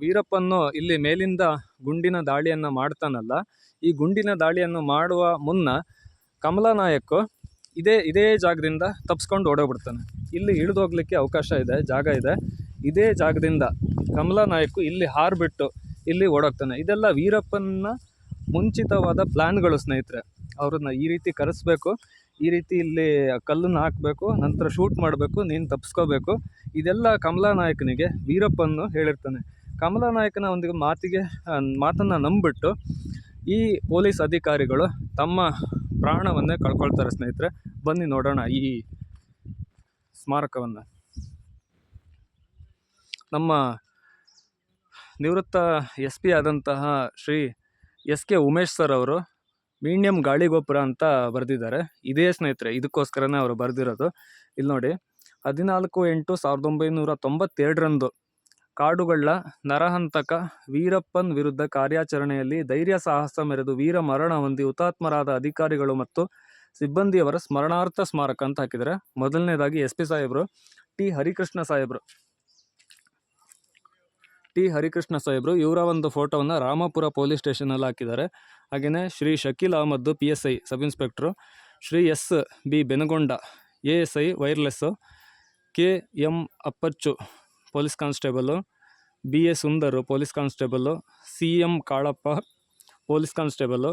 ವೀರಪ್ಪನ್ನು ಇಲ್ಲಿ ಮೇಲಿಂದ ಗುಂಡಿನ ದಾಳಿಯನ್ನು ಮಾಡ್ತಾನಲ್ಲ, ಈ ಗುಂಡಿನ ದಾಳಿಯನ್ನು ಮಾಡುವ ಮುನ್ನ ಕಮಲಾ ನಾಯಕ್ ಇದೇ ಜಾಗದಿಂದ ತಪ್ಸ್ಕೊಂಡು ಓಡೋಗ್ಬಿಡ್ತಾನೆ. ಇಲ್ಲಿ ಇಳಿದು ಹೋಗ್ಲಿಕ್ಕೆ ಅವಕಾಶ ಇದೆ, ಜಾಗ ಇದೆ. ಇದೇ ಜಾಗದಿಂದ ಕಮಲಾ ನಾಯಕ್ ಇಲ್ಲಿ ಹಾರ್ಬಿಟ್ಟು ಇಲ್ಲಿ ಓಡೋಗ್ತಾನೆ. ಇದೆಲ್ಲ ವೀರಪ್ಪನ ಮುಂಚಿತವಾದ ಪ್ಲ್ಯಾನ್ಗಳು ಸ್ನೇಹಿತರೆ. ಅವ್ರನ್ನ ಈ ರೀತಿ ಕರೆಸ್ಬೇಕು, ಈ ರೀತಿ ಇಲ್ಲಿ ಕಲ್ಲನ್ನು ಹಾಕಬೇಕು, ನಂತರ ಶೂಟ್ ಮಾಡಬೇಕು, ನೀನು ತಪ್ಪಿಸ್ಕೋಬೇಕು. ಇದೆಲ್ಲ ಕಮಲಾ ನಾಯಕನಿಗೆ ವೀರಪ್ಪನ್ನು ಹೇಳಿರ್ತಾನೆ. ಕಮಲಾ ನಾಯಕನ ಒಂದು ಮಾತನ್ನು ನಂಬಿಬಿಟ್ಟು ಈ ಪೊಲೀಸ್ ಅಧಿಕಾರಿಗಳು ತಮ್ಮ ಪ್ರಾಣವನ್ನೇ ಕಳ್ಕೊಳ್ತಾರೆ ಸ್ನೇಹಿತರೆ. ಬನ್ನಿ ನೋಡೋಣ ಈ ಸ್ಮಾರಕವನ್ನು. ನಮ್ಮ ನಿವೃತ್ತ SP ಆದಂತಹ ಶ್ರೀ SK ಉಮೇಶ್ ಸರ್ ಅವರು ಮೀಡಿಯಂ ಗಾಳಿಗೋಪುರ ಅಂತ ಬರೆದಿದ್ದಾರೆ. ಇದೇ ಸ್ನೇಹಿತರೆ, ಇದಕ್ಕೋಸ್ಕರನೇ ಅವರು ಬರೆದಿರೋದು. ಇಲ್ಲಿ ನೋಡಿ, 14/8/1992 ಕಾಡುಗಳ ನರಹಂತಕ ವೀರಪ್ಪನ್ ವಿರುದ್ಧ ಕಾರ್ಯಾಚರಣೆಯಲ್ಲಿ ಧೈರ್ಯ ಸಾಹಸ ಮೆರೆದು ವೀರ ಮರಣ ಹೊಂದಿ ಹುತಾತ್ಮರಾದ ಅಧಿಕಾರಿಗಳು ಮತ್ತು ಸಿಬ್ಬಂದಿಯವರ ಸ್ಮರಣಾರ್ಥ ಸ್ಮಾರಕ ಅಂತ ಹಾಕಿದ್ದಾರೆ. ಮೊದಲನೇದಾಗಿ SP ಸಾಹೇಬರು ಟಿ ಹರಿಕೃಷ್ಣ ಸಾಹೇಬರು ಇವರ ಒಂದು ಫೋಟೋವನ್ನು ರಾಮಪುರ ಪೊಲೀಸ್ ಸ್ಟೇಷನಲ್ಲಿ ಹಾಕಿದ್ದಾರೆ. ಹಾಗೆಯೇ Shri Shakeel Ahmed PSI sub inspector, Shri SB Benagonda ASI wireless, KM Appachu police constable, BA Sundar police constable, CM Kalappa police constable,